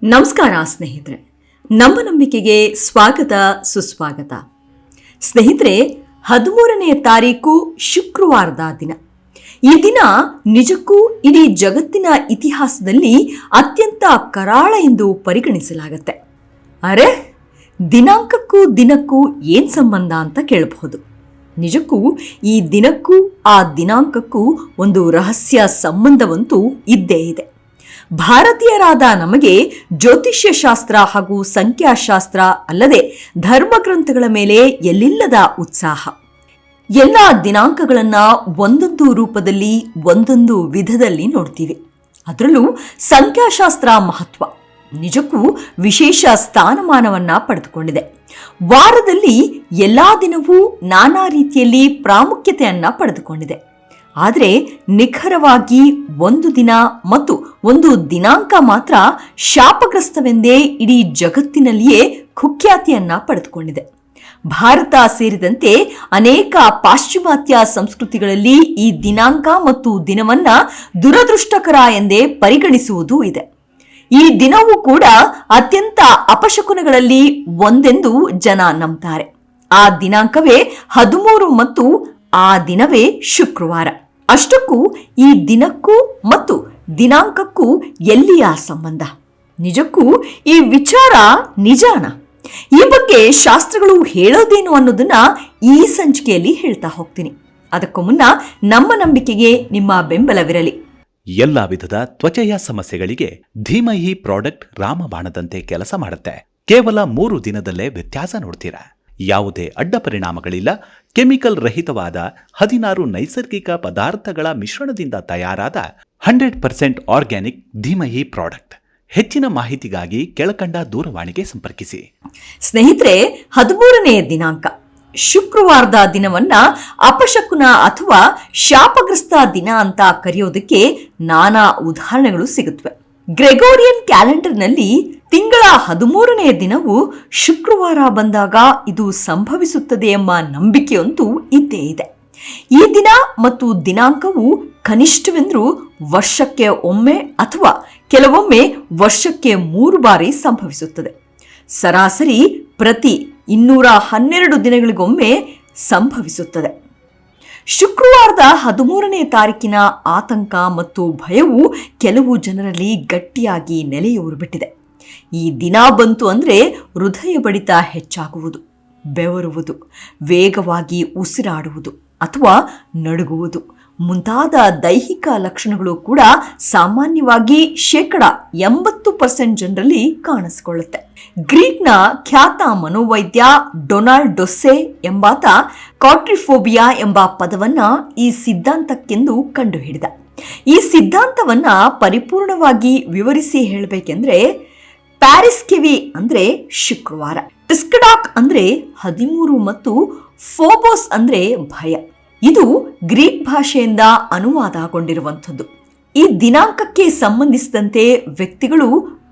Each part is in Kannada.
ನಮಸ್ಕಾರ ಸ್ನೇಹಿತರೆ, ನಮ್ಮ ನಂಬಿಕೆಗೆ ಸ್ವಾಗತ ಸುಸ್ವಾಗತ. ಸ್ನೇಹಿತರೆ, 13ನೇ ತಾರೀಕು ಶುಕ್ರವಾರದ ದಿನ. ಈ ದಿನ ನಿಜಕ್ಕೂ ಇಡೀ ಜಗತ್ತಿನ ಇತಿಹಾಸದಲ್ಲಿ ಅತ್ಯಂತ ಕರಾಳ ಎಂದು ಪರಿಗಣಿಸಲಾಗುತ್ತೆ. ಅರೆ, ದಿನಾಂಕಕ್ಕೂ ದಿನಕ್ಕೂ ಏನ್ ಸಂಬಂಧ ಅಂತ ಕೇಳಬಹುದು. ನಿಜಕ್ಕೂ ಈ ದಿನಕ್ಕೂ ಆ ದಿನಾಂಕಕ್ಕೂ ಒಂದು ರಹಸ್ಯ ಸಂಬಂಧವಂತೂ ಇದ್ದೇ ಇದೆ. ಭಾರತೀಯರಾದ ನಮಗೆ ಜ್ಯೋತಿಷ್ಯ ಶಾಸ್ತ್ರ ಹಾಗೂ ಸಂಖ್ಯಾಶಾಸ್ತ್ರ ಅಲ್ಲದೆ ಧರ್ಮಗ್ರಂಥಗಳ ಮೇಲೆ ಎಲ್ಲಿಲ್ಲದ ಉತ್ಸಾಹ. ಎಲ್ಲ ದಿನಾಂಕಗಳನ್ನ ಒಂದೊಂದು ರೂಪದಲ್ಲಿ ಒಂದೊಂದು ವಿಧದಲ್ಲಿ ನೋಡ್ತೀವಿ. ಅದರಲ್ಲೂ ಸಂಖ್ಯಾಶಾಸ್ತ್ರ ಮಹತ್ವ ನಿಜಕ್ಕೂ ವಿಶೇಷ ಸ್ಥಾನಮಾನವನ್ನ ಪಡೆದುಕೊಂಡಿದೆ. ವಾರದಲ್ಲಿ ಎಲ್ಲಾ ದಿನವೂ ನಾನಾ ರೀತಿಯಲ್ಲಿ ಪ್ರಾಮುಖ್ಯತೆಯನ್ನ ಪಡೆದುಕೊಂಡಿದೆ. ಆದರೆ ನಿಖರವಾಗಿ ಒಂದು ದಿನ ಮತ್ತು ಒಂದು ದಿನಾಂಕ ಮಾತ್ರ ಶಾಪಗ್ರಸ್ತವೆಂದೇ ಇಡೀ ಜಗತ್ತಿನಲ್ಲಿಯೇ ಕುಖ್ಯಾತಿಯನ್ನ ಪಡೆದುಕೊಂಡಿದೆ. ಭಾರತ ಸೇರಿದಂತೆ ಅನೇಕ ಪಾಶ್ಚಿಮಾತ್ಯ ಸಂಸ್ಕೃತಿಗಳಲ್ಲಿ ಈ ದಿನಾಂಕ ಮತ್ತು ದಿನವನ್ನ ದುರದೃಷ್ಟಕರ ಎಂದೇ ಪರಿಗಣಿಸುವುದೂ ಇದೆ. ಈ ದಿನವೂ ಕೂಡ ಅತ್ಯಂತ ಅಪಶಕುನಗಳಲ್ಲಿ ಒಂದೆಂದು ಜನ ನಂಬ್ತಾರೆ. ಆ ದಿನಾಂಕವೇ 13 ಮತ್ತು ಆ ದಿನವೇ ಶುಕ್ರವಾರ. ಅಷ್ಟಕ್ಕೂ ಈ ದಿನಕ್ಕೂ ಮತ್ತು ದಿನಾಂಕಕ್ಕೂ ಎಲ್ಲಿಯ ಸಂಬಂಧ? ನಿಜಕ್ಕೂ ಈ ವಿಚಾರ ನಿಜಾನ? ಈ ಬಗ್ಗೆ ಶಾಸ್ತ್ರಗಳು ಹೇಳೋದೇನು ಅನ್ನೋದನ್ನ ಈ ಸಂಚಿಕೆಯಲ್ಲಿ ಹೇಳ್ತಾ ಹೋಗ್ತೀನಿ. ಅದಕ್ಕೂ ಮುನ್ನ ನಮ್ಮ ನಂಬಿಕೆಗೆ ನಿಮ್ಮ ಬೆಂಬಲವಿರಲಿ. ಎಲ್ಲಾ ವಿಧದ ತ್ವಚೆಯ ಸಮಸ್ಯೆಗಳಿಗೆ ಧೀಮಹಿ ಪ್ರಾಡಕ್ಟ್ ರಾಮಬಾಣದಂತೆ ಕೆಲಸ ಮಾಡುತ್ತೆ. ಕೇವಲ 3 ದಿನದಲ್ಲೇ ವ್ಯತ್ಯಾಸ ನೋಡ್ತೀರಾ. ಯಾವುದೇ ಅಡ್ಡ ಪರಿಣಾಮಗಳಿಲ್ಲ. ಕೆಮಿಕಲ್ ರಹಿತವಾದ 16 ನೈಸರ್ಗಿಕ ಪದಾರ್ಥಗಳ ಮಿಶ್ರಣದಿಂದ ತಯಾರಾದ 100% ಆರ್ಗ್ಯಾನಿಕ್ ಧೀಮಹಿ ಪ್ರಾಡಕ್ಟ್. ಹೆಚ್ಚಿನ ಮಾಹಿತಿಗಾಗಿ ಕೆಳಕಂಡ ದೂರವಾಣಿಗೆ ಸಂಪರ್ಕಿಸಿ. ಸ್ನೇಹಿತರೆ, 13ನೇ ದಿನಾಂಕ ಶುಕ್ರವಾರದ ದಿನವನ್ನ ಅಪಶಕುನ ಅಥವಾ ಶಾಪಗ್ರಸ್ತ ದಿನ ಅಂತ ಕರೆಯೋದಕ್ಕೆ ನಾನಾ ಉದಾಹರಣೆಗಳು ಸಿಗುತ್ತವೆ. ಗ್ರೆಗೋರಿಯನ್ ಕ್ಯಾಲೆಂಡರ್ನಲ್ಲಿ ತಿಂಗಳ 13ನೇ ದಿನವು ಶುಕ್ರವಾರ ಬಂದಾಗ ಇದು ಸಂಭವಿಸುತ್ತದೆ ಎಂಬ ನಂಬಿಕೆಯಂತೂ ಇದ್ದೇ ಇದೆ. ಈ ದಿನ ಮತ್ತು ದಿನಾಂಕವು ಕನಿಷ್ಠವೆಂದರೂ ವರ್ಷಕ್ಕೆ ಒಮ್ಮೆ ಅಥವಾ ಕೆಲವೊಮ್ಮೆ ವರ್ಷಕ್ಕೆ 3 ಬಾರಿ ಸಂಭವಿಸುತ್ತದೆ. ಸರಾಸರಿ ಪ್ರತಿ 212 ದಿನಗಳಿಗೊಮ್ಮೆ ಸಂಭವಿಸುತ್ತದೆ. ಶುಕ್ರವಾರದ 13ನೇ ತಾರೀಕಿನ ಆತಂಕ ಮತ್ತು ಭಯವು ಕೆಲವು ಜನರಲ್ಲಿ ಗಟ್ಟಿಯಾಗಿ ನೆಲೆಯೂರಿಬಿಟ್ಟಿದೆ. ಈ ದಿನ ಬಂತು ಅಂದರೆ ಹೃದಯ ಬಡಿತ ಹೆಚ್ಚಾಗುವುದು, ಬೆವರುವುದು, ವೇಗವಾಗಿ ಉಸಿರಾಡುವುದು ಅಥವಾ ನಡುಗುವುದು ಮುಂತಾದ ದೈಹಿಕ ಲಕ್ಷಣಗಳು ಕೂಡ ಸಾಮಾನ್ಯವಾಗಿ 80% ಜನರಲ್ಲಿ ಕಾಣಿಸಿಕೊಳ್ಳುತ್ತೆ. ಗ್ರೀಕ್ನ ಖ್ಯಾತ ಮನೋವೈದ್ಯ ಡೊನಾಲ್ಡ್ ಡೊಸ್ಸೆ ಎಂಬಾತ ಕಾಟ್ರಿಫೋಬಿಯಾ ಎಂಬ ಪದವನ್ನ ಈ ಸಿದ್ಧಾಂತಕ್ಕೆಂದು ಕಂಡುಹಿಡಿದ. ಈ ಸಿದ್ಧಾಂತವನ್ನ ಪರಿಪೂರ್ಣವಾಗಿ ವಿವರಿಸಿ ಹೇಳಬೇಕೆಂದ್ರೆ, ಪ್ಯಾರಿಸ್ಕೆವಿ ಅಂದ್ರೆ ಶುಕ್ರವಾರ, ಟಿಸ್ಕಡಾಕ್ ಅಂದ್ರೆ 13 ಮತ್ತು ಫೋಬೋಸ್ ಅಂದ್ರೆ ಭಯ. ಇದು ಗ್ರೀಕ್ ಭಾಷೆಯಿಂದ ಅನುವಾದಗೊಂಡಿರುವಂಥದ್ದು. ಈ ದಿನಾಂಕಕ್ಕೆ ಸಂಬಂಧಿಸಿದಂತೆ ವ್ಯಕ್ತಿಗಳು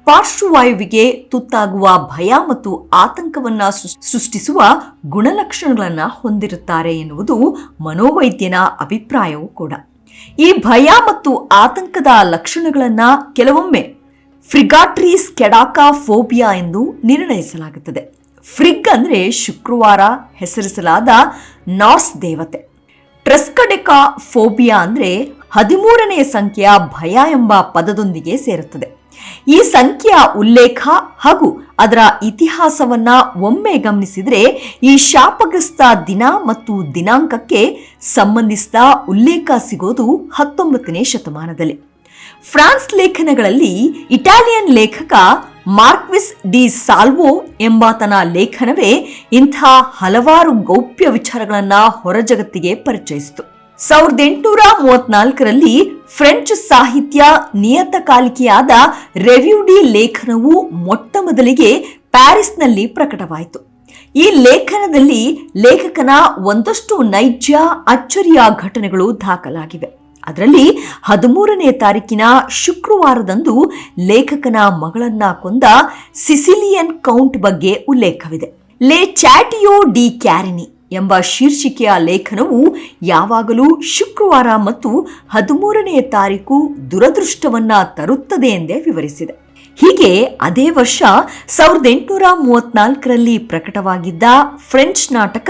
ಪಾರ್ಶ್ವವಾಯುವಿಗೆ ತುತ್ತಾಗುವ ಭಯ ಮತ್ತು ಆತಂಕವನ್ನ ಸೃಷ್ಟಿಸುವ ಗುಣಲಕ್ಷಣಗಳನ್ನ ಹೊಂದಿರುತ್ತಾರೆ ಎನ್ನುವುದು ಮನೋವೈದ್ಯನ ಅಭಿಪ್ರಾಯವೂ ಕೂಡ. ಈ ಭಯ ಮತ್ತು ಆತಂಕದ ಲಕ್ಷಣಗಳನ್ನ ಕೆಲವೊಮ್ಮೆ ಫ್ರಿಗಾಟ್ರೀಸ್ ಕೆಡಾಕಾ ಫೋಬಿಯಾ ಎಂದು ನಿರ್ಣಯಿಸಲಾಗುತ್ತದೆ. ಫ್ರಿಗ್ ಅಂದ್ರೆ ಶುಕ್ರವಾರ ಹೆಸರಿಸಲಾದ ನಾರ್ಸ್ ದೇವತೆ. ಟ್ರೆಸ್ಕಡೆಕಾ ಫೋಬಿಯಾ ಅಂದ್ರೆ 13ನೇ ಸಂಖ್ಯೆಯ ಭಯ ಎಂಬ ಪದದೊಂದಿಗೆ ಸೇರುತ್ತದೆ. ಈ ಸಂಖ್ಯೆಯ ಉಲ್ಲೇಖ ಹಾಗೂ ಅದರ ಇತಿಹಾಸವನ್ನ ಒಮ್ಮೆ ಗಮನಿಸಿದ್ರೆ ಈ ಶಾಪಗ್ರಸ್ತ ದಿನ ಮತ್ತು ದಿನಾಂಕಕ್ಕೆ ಸಂಬಂಧಿಸಿದ ಉಲ್ಲೇಖ ಸಿಗೋದು 19ನೇ ಶತಮಾನದಲ್ಲಿ. ಫ್ರಾನ್ಸ್ ಲೇಖನಗಳಲ್ಲಿ ಇಟಾಲಿಯನ್ ಲೇಖಕ ಮಾರ್ಕ್ವಿಸ್ ಡಿ ಸಾಲ್ವೋ ಎಂಬಾತನ ಲೇಖನವೇ ಇಂಥ ಹಲವಾರು ಗೌಪ್ಯ ವಿಚಾರಗಳನ್ನ ಹೊರಜಗತ್ತಿಗೆ ಪರಿಚಯಿಸಿತು. 1834ರಲ್ಲಿ ಫ್ರೆಂಚ್ ಸಾಹಿತ್ಯ ನಿಯತಕಾಲಿಕೆಯಾದ ರೆವ್ಯೂ ಡಿ ಲೇಖನವು ಮೊಟ್ಟ ಮೊದಲಿಗೆ ಪ್ಯಾರಿಸ್ನಲ್ಲಿ ಪ್ರಕಟವಾಯಿತು. ಈ ಲೇಖನದಲ್ಲಿ ಲೇಖಕನ ಒಂದಷ್ಟು ನೈಜ ಅಚ್ಚರಿಯ ಘಟನೆಗಳು ದಾಖಲಾಗಿವೆ. ಅದರಲ್ಲಿ 13ನೇ ತಾರೀಕಿನ ಶುಕ್ರವಾರದಂದು ಲೇಖಕನ ಮಗಳನ್ನ ಕೊಂದ ಸಿಸಿಲಿಯನ್ ಕೌಂಟ್ ಬಗ್ಗೆ ಉಲ್ಲೇಖವಿದೆ. ಲೆ ಚಾಟಿಯೋ ಡಿ ಕ್ಯಾರಿನಿ ಎಂಬ ಶೀರ್ಷಿಕೆಯ ಲೇಖನವು ಯಾವಾಗಲೂ ಶುಕ್ರವಾರ ಮತ್ತು 13ನೇ ತಾರೀಕು ದುರದೃಷ್ಟವನ್ನ ತರುತ್ತದೆ ಎಂದೇ ವಿವರಿಸಿದೆ. ಹೀಗೆ ಅದೇ ವರ್ಷ 1834ರಲ್ಲಿ ಪ್ರಕಟವಾಗಿದ್ದ ಫ್ರೆಂಚ್ ನಾಟಕ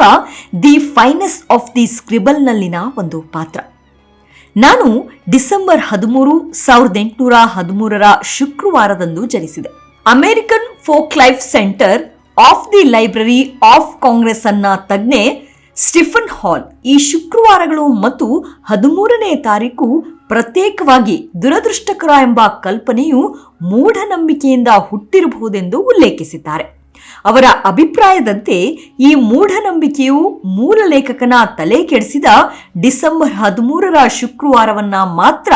ದಿ ಫೈನೆಸ್ ಆಫ್ ದಿ ಸ್ಕ್ರಿಬಲ್ನಲ್ಲಿನ ಒಂದು ಪಾತ್ರ. ನಾನು ಡಿಸೆಂಬರ್ 13, 1813ರ ಶುಕ್ರವಾರದಂದು ಜನಿಸಿದೆ. American folk life center of the library of Congress ಅನ್ನ ತಜ್ಞೆ ಸ್ಟಿಫನ್ ಹಾಲ್ ಈ ಶುಕ್ರವಾರಗಳು ಮತ್ತು 13ನೇ ತಾರೀಕು ಪ್ರತ್ಯೇಕವಾಗಿ ದುರದೃಷ್ಟಕರ ಎಂಬ ಕಲ್ಪನೆಯು ಮೂಢನಂಬಿಕೆಯಿಂದ ಹುಟ್ಟಿರಬಹುದೆಂದು ಉಲ್ಲೇಖಿಸಿದ್ದಾರೆ. ಅವರ ಅಭಿಪ್ರಾಯದಂತೆ ಈ ಮೂಢನಂಬಿಕೆಯು ಮೂಲ ಲೇಖಕನ ತಲೆ ಕೆಡಿಸಿದ ಡಿಸೆಂಬರ್ 13ರ ಶುಕ್ರವಾರವನ್ನ ಮಾತ್ರ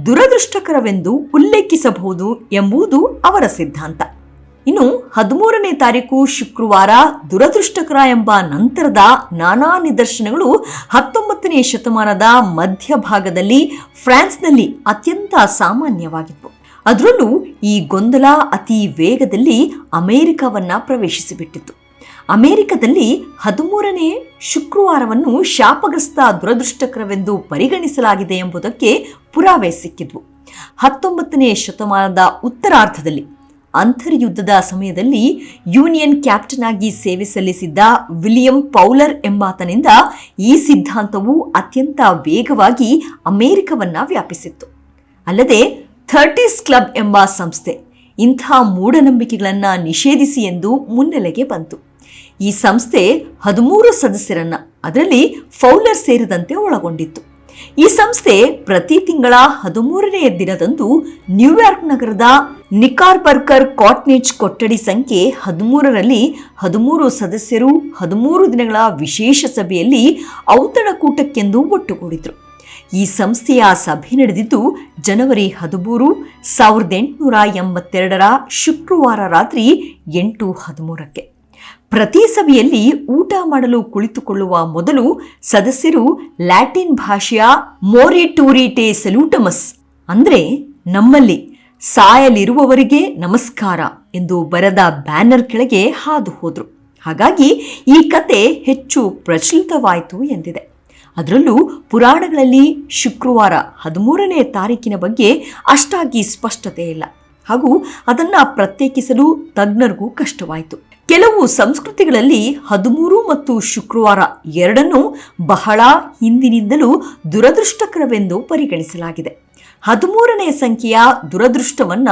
ದುರದೃಷ್ಟಕರವೆಂದು ಉಲ್ಲೇಖಿಸಬಹುದು ಎಂಬುದು ಅವರ ಸಿದ್ಧಾಂತ. ಇನ್ನು 13ನೇ ತಾರೀಕು ಶುಕ್ರವಾರ ದುರದೃಷ್ಟಕರ ಎಂಬ ನಂತರದ ನಾನಾ ನಿದರ್ಶನಗಳು 19ನೇ ಶತಮಾನದ ಮಧ್ಯಭಾಗದಲ್ಲಿ ಫ್ರಾನ್ಸ್ನಲ್ಲಿ ಅತ್ಯಂತ ಸಾಮಾನ್ಯವಾಗಿತ್ತು. ಅದರಲ್ಲೂ ಈ ಗೊಂದಲ ಅತಿ ವೇಗದಲ್ಲಿ ಅಮೆರಿಕವನ್ನ ಪ್ರವೇಶಿಸಿಬಿಟ್ಟಿತ್ತು. ಅಮೆರಿಕದಲ್ಲಿ 13ನೇ ಶುಕ್ರವಾರವನ್ನು ಶಾಪಗ್ರಸ್ತ ದುರದೃಷ್ಟಕರವೆಂದು ಪರಿಗಣಿಸಲಾಗಿದೆ ಎಂಬುದಕ್ಕೆ ಪುರಾವೆ ಸಿಕ್ಕಿದ್ವು. 19ನೇ ಶತಮಾನದ ಉತ್ತರಾರ್ಧದಲ್ಲಿ ಅಂತರ್ಯುದ್ಧದ ಸಮಯದಲ್ಲಿ ಯೂನಿಯನ್ ಕ್ಯಾಪ್ಟನ್ ಆಗಿ ಸೇವೆ ಸಲ್ಲಿಸಿದ್ದ ವಿಲಿಯಂ ಪೌಲರ್ ಎಂಬಾತನಿಂದ ಈ ಸಿದ್ಧಾಂತವು ಅತ್ಯಂತ ವೇಗವಾಗಿ ಅಮೆರಿಕವನ್ನ ವ್ಯಾಪಿಸಿತ್ತು. ಅಲ್ಲದೆ 30s ಕ್ಲಬ್ ಎಂಬ ಸಂಸ್ಥೆ ಇಂಥ ಮೂಢನಂಬಿಕೆಗಳನ್ನು ನಿಷೇಧಿಸಿ ಎಂದು ಮುನ್ನೆಲೆಗೆ ಬಂತು. ಈ ಸಂಸ್ಥೆ 13 ಸದಸ್ಯರನ್ನ, ಅದರಲ್ಲಿ ಫೌಲರ್ ಸೇರಿದಂತೆ ಒಳಗೊಂಡಿತ್ತು. ಈ ಸಂಸ್ಥೆ ಪ್ರತಿ ತಿಂಗಳ 13ನೇ ದಿನದಂದು ನ್ಯೂಯಾರ್ಕ್ ನಗರದ ನಿಕಾರ್ಬರ್ಕರ್ ಕಾಟ್ನೇಜ್ ಕೊಠಡಿ ಸಂಖ್ಯೆ 13ರಲ್ಲಿ 13 ಸದಸ್ಯರು 13 ದಿನಗಳ ವಿಶೇಷ ಸಭೆಯಲ್ಲಿ ಔತಣಕೂಟಕ್ಕೆಂದು ಒಟ್ಟುಗೂಡಿದ್ರು. ಈ ಸಂಸ್ಥೆಯ ಸಭೆ ನಡೆದಿದ್ದು ಜನವರಿ 13, 1882ರ ಶುಕ್ರವಾರ ರಾತ್ರಿ 8:13ಕ್ಕೆ. ಪ್ರತಿ ಸಭೆಯಲ್ಲಿ ಊಟ ಮಾಡಲು ಕುಳಿತುಕೊಳ್ಳುವ ಮೊದಲು ಸದಸ್ಯರು ಲ್ಯಾಟಿನ್ ಭಾಷೆಯ ಮೋರಿಟೂರಿಟೆ ಸೆಲ್ಯೂಟಮಸ್ ಅಂದ್ರೆ ನಮ್ಮಲ್ಲಿ ಸಾಯಲಿರುವವರಿಗೆ ನಮಸ್ಕಾರ ಎಂದು ಬರೆದ ಬ್ಯಾನರ್ ಕೆಳಗೆ ಹಾದು ಹೋದ್ರು. ಹಾಗಾಗಿ ಈ ಕತೆ ಹೆಚ್ಚು ಪ್ರಚಲಿತವಾಯಿತು ಎಂದಿದೆ. ಅದರಲ್ಲೂ ಪುರಾಣಗಳಲ್ಲಿ ಶುಕ್ರವಾರ 13ನೇ ತಾರೀಕಿನ ಬಗ್ಗೆ ಅಷ್ಟಾಗಿ ಸ್ಪಷ್ಟತೆ ಇಲ್ಲ ಹಾಗೂ ಅದನ್ನ ಪ್ರತ್ಯೇಕಿಸಲು ತಜ್ಞರಿಗೂ ಕಷ್ಟವಾಯಿತು. ಕೆಲವು ಸಂಸ್ಕೃತಿಗಳಲ್ಲಿ 13 ಮತ್ತು ಶುಕ್ರವಾರ ಎರಡನ್ನೂ ಬಹಳ ಹಿಂದಿನಿಂದಲೂ ದುರದೃಷ್ಟಕರವೆಂದು ಪರಿಗಣಿಸಲಾಗಿದೆ. 13ನೇ ಸಂಖ್ಯೆಯ ದುರದೃಷ್ಟವನ್ನ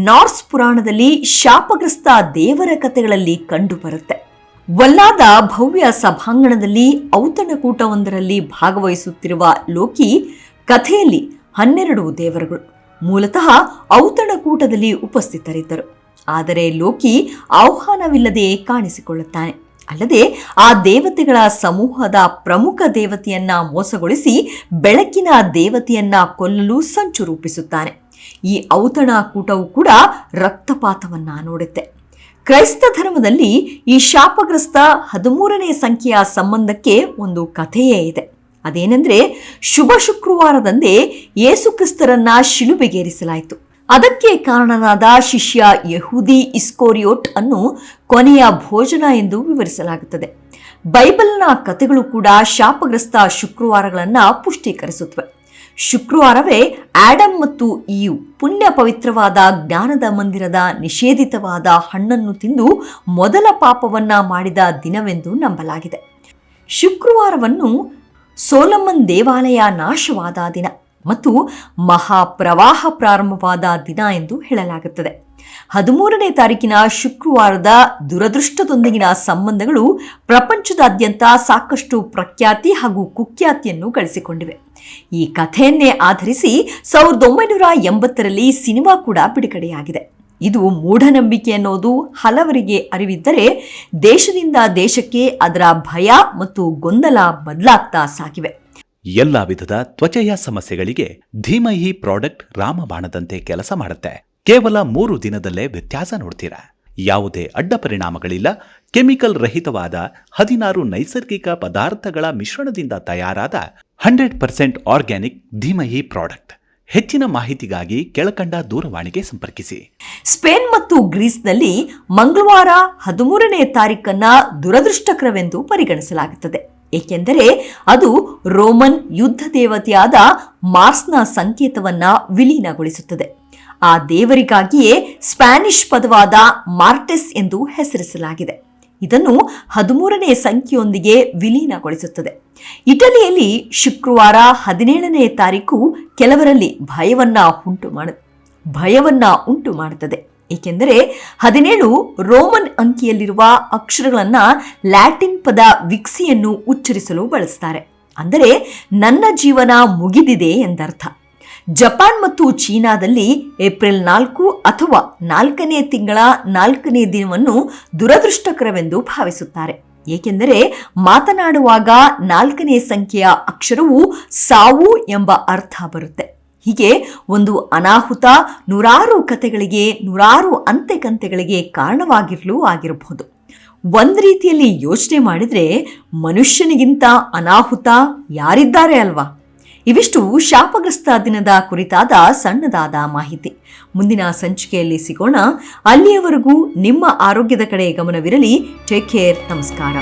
ನಾರ್ಸ್ ಪುರಾಣದಲ್ಲಿ ಶಾಪಗ್ರಸ್ತ ದೇವರ ಕಥೆಗಳಲ್ಲಿ ಕಂಡುಬರುತ್ತೆ. ವಲ್ಲಾದ ಭವ್ಯ ಸಭಾಂಗಣದಲ್ಲಿ ಔತಣಕೂಟವೊಂದರಲ್ಲಿ ಭಾಗವಹಿಸುತ್ತಿರುವ ಲೋಕಿ ಕಥೆಯಲ್ಲಿ 12 ದೇವರುಗಳು ಮೂಲತಃ ಔತಣಕೂಟದಲ್ಲಿ ಉಪಸ್ಥಿತರಿದ್ದರು. ಆದರೆ ಲೋಕಿ ಆಹ್ವಾನವಿಲ್ಲದೆ ಕಾಣಿಸಿಕೊಳ್ಳುತ್ತಾನೆ. ಅಲ್ಲದೆ ಆ ದೇವತೆಗಳ ಸಮೂಹದ ಪ್ರಮುಖ ದೇವತೆಯನ್ನ ಮೋಸಗೊಳಿಸಿ ಬೆಳಕಿನ ದೇವತೆಯನ್ನ ಕೊಲ್ಲಲು ಸಂಚು ರೂಪಿಸುತ್ತಾನೆ. ಈ ಔತಣಕೂಟವು ಕೂಡ ರಕ್ತಪಾತವನ್ನ ನೋಡುತ್ತೆ. ಕ್ರೈಸ್ತ ಧರ್ಮದಲ್ಲಿ ಈ ಶಾಪಗ್ರಸ್ತ 13ನೇ ಸಂಖ್ಯೆಯ ಸಂಬಂಧಕ್ಕೆ ಒಂದು ಕಥೆಯೇ ಇದೆ. ಅದೇನೆಂದ್ರೆ, ಶುಭ ಶುಕ್ರವಾರದಂದೇ ಯೇಸು ಕ್ರಿಸ್ತರನ್ನ ಶಿಲುಬೆಗೇರಿಸಲಾಯಿತು. ಅದಕ್ಕೆ ಕಾರಣನಾದ ಶಿಷ್ಯ ಯಹೂದಿ ಇಸ್ಕೋರಿಯೋಟ್ ಅನ್ನು ಕೊನೆಯ ಭೋಜನ ಎಂದು ವಿವರಿಸಲಾಗುತ್ತದೆ. ಬೈಬಲ್ನ ಕಥೆಗಳು ಕೂಡ ಶಾಪಗ್ರಸ್ತ ಶುಕ್ರವಾರಗಳನ್ನ ಪುಷ್ಟೀಕರಿಸುತ್ತವೆ. ಶುಕ್ರವಾರವೇ ಆಡಮ್ ಮತ್ತು ಈವ್ ಪುಣ್ಯ ಪವಿತ್ರವಾದ ಜ್ಞಾನದ ಮಂದಿರದ ನಿಷೇಧಿತವಾದ ಹಣ್ಣನ್ನು ತಿಂದು ಮೊದಲ ಪಾಪವನ್ನ ಮಾಡಿದ ದಿನವೆಂದು ನಂಬಲಾಗಿದೆ. ಶುಕ್ರವಾರವನ್ನು ಸೋಲಮನ್ ದೇವಾಲಯ ನಾಶವಾದ ದಿನ ಮತ್ತು ಮಹಾಪ್ರವಾಹ ಪ್ರಾರಂಭವಾದ ದಿನ ಎಂದು ಹೇಳಲಾಗುತ್ತದೆ. 13ನೇ ತಾರೀಕಿನ ಶುಕ್ರವಾರದ ದುರದೃಷ್ಟದೊಂದಿಗಿನ ಸಂಬಂಧಗಳು ಪ್ರಪಂಚದಾದ್ಯಂತ ಸಾಕಷ್ಟು ಪ್ರಖ್ಯಾತಿ ಹಾಗೂ ಕುಖ್ಯಾತಿಯನ್ನು ಗಳಿಸಿಕೊಂಡಿವೆ. ಈ ಕಥೆಯನ್ನೇ ಆಧರಿಸಿ 1980ರಲ್ಲಿ ಸಿನಿಮಾ ಕೂಡ ಬಿಡುಗಡೆಯಾಗಿದೆ. ಇದು ಮೂಢನಂಬಿಕೆ ಅನ್ನೋದು ಹಲವರಿಗೆ ಅರಿವಿದ್ದರೆ ದೇಶದಿಂದ ದೇಶಕ್ಕೆ ಅದರ ಭಯ ಮತ್ತು ಗೊಂದಲ ಬದಲಾಗ್ತಾ ಸಾಗಿವೆ. ಎಲ್ಲ ವಿಧದ ತ್ವಚೆಯ ಸಮಸ್ಯೆಗಳಿಗೆ ಧೀಮಹಿ ಪ್ರಾಡಕ್ಟ್ ರಾಮಬಾಣದಂತೆ ಕೆಲಸ ಮಾಡುತ್ತೆ. ಕೇವಲ 3 ದಿನದಲ್ಲೇ ವ್ಯತ್ಯಾಸ ನೋಡ್ತೀರಾ. ಯಾವುದೇ ಅಡ್ಡ ಪರಿಣಾಮಗಳಿಲ್ಲ. ಕೆಮಿಕಲ್ ರಹಿತವಾದ 16 ನೈಸರ್ಗಿಕ ಪದಾರ್ಥಗಳ ಮಿಶ್ರಣದಿಂದ ತಯಾರಾದ 100% ಆರ್ಗ್ಯಾನಿಕ್ ಧೀಮಹಿ ಪ್ರಾಡಕ್ಟ್. ಹೆಚ್ಚಿನ ಮಾಹಿತಿಗಾಗಿ ಕೆಳಕಂಡ ದೂರವಾಣಿಗೆ ಸಂಪರ್ಕಿಸಿ. ಸ್ಪೇನ್ ಮತ್ತು ಗ್ರೀಸ್ನಲ್ಲಿ ಮಂಗಳವಾರ 13ನೇ ತಾರೀಕನ್ನ ದುರದೃಷ್ಟಕರವೆಂದು ಪರಿಗಣಿಸಲಾಗುತ್ತದೆ. ಏಕೆಂದರೆ ಅದು ರೋಮನ್ ಯುದ್ಧ ದೇವತೆಯಾದ ಮಾರ್ಸ್ನ ಸಂಕೇತವನ್ನ ವಿಲೀನಗೊಳಿಸುತ್ತದೆ. ಆ ದೇವರಿಗಾಗಿಯೇ ಸ್ಪ್ಯಾನಿಷ್ ಪದವಾದ ಮಾರ್ಟೆಸ್ ಎಂದು ಹೆಸರಿಸಲಾಗಿದೆ. ಇದನ್ನು 13ನೇ ಸಂಖ್ಯೆಯೊಂದಿಗೆ ವಿಲೀನಗೊಳಿಸುತ್ತದೆ. ಇಟಲಿಯಲ್ಲಿ ಶುಕ್ರವಾರ 17ನೇ ತಾರೀಕು ಕೆಲವರಲ್ಲಿ ಭಯವನ್ನ ಉಂಟು ಮಾಡುತ್ತದೆ. ಏಕೆಂದರೆ 17 ರೋಮನ್ ಅಂಕಿಯಲ್ಲಿರುವ ಅಕ್ಷರಗಳನ್ನ ಲ್ಯಾಟಿನ್ ಪದ ವಿಕ್ಸಿಯನ್ನು ಉಚ್ಚರಿಸಲು ಬಳಸ್ತಾರೆ. ಅಂದರೆ ನನ್ನ ಜೀವನ ಮುಗಿದಿದೆ ಎಂದರ್ಥ. ಜಪಾನ್ ಮತ್ತು ಚೀನಾದಲ್ಲಿ ಏಪ್ರಿಲ್ 4 ಅಥವಾ 4ನೇ ತಿಂಗಳ 4ನೇ ದಿನವನ್ನು ದುರದೃಷ್ಟಕರವೆಂದು ಭಾವಿಸುತ್ತಾರೆ. ಏಕೆಂದರೆ ಮಾತನಾಡುವಾಗ 4ನೇ ಸಂಖ್ಯೆಯ ಅಕ್ಷರವು ಸಾವು ಎಂಬ ಅರ್ಥ ಬರುತ್ತೆ. ಹೀಗೆ ಒಂದು ಅನಾಹುತ ನೂರಾರು ಕಥೆಗಳಿಗೆ, ನೂರಾರು ಅಂತೆಕಂತೆಗಳಿಗೆ ಕಾರಣವಾಗಿರಲೂ ಆಗಿರಬಹುದು. ಒಂದು ರೀತಿಯಲ್ಲಿ ಯೋಚನೆ ಮಾಡಿದ್ರೆ ಮನುಷ್ಯನಿಗಿಂತ ಅನಾಹುತ ಯಾರಿದ್ದಾರೆ ಅಲ್ವಾ? ಇವಿಷ್ಟು ಶಾಪಗ್ರಸ್ತ ದಿನದ ಕುರಿತಾದ ಸಣ್ಣದಾದ ಮಾಹಿತಿ. ಮುಂದಿನ ಸಂಚಿಕೆಯಲ್ಲಿ ಸಿಗೋಣ. ಅಲ್ಲಿಯವರೆಗೂ ನಿಮ್ಮ ಆರೋಗ್ಯದ ಕಡೆ ಗಮನವಿರಲಿ. Take care. ನಮಸ್ಕಾರ.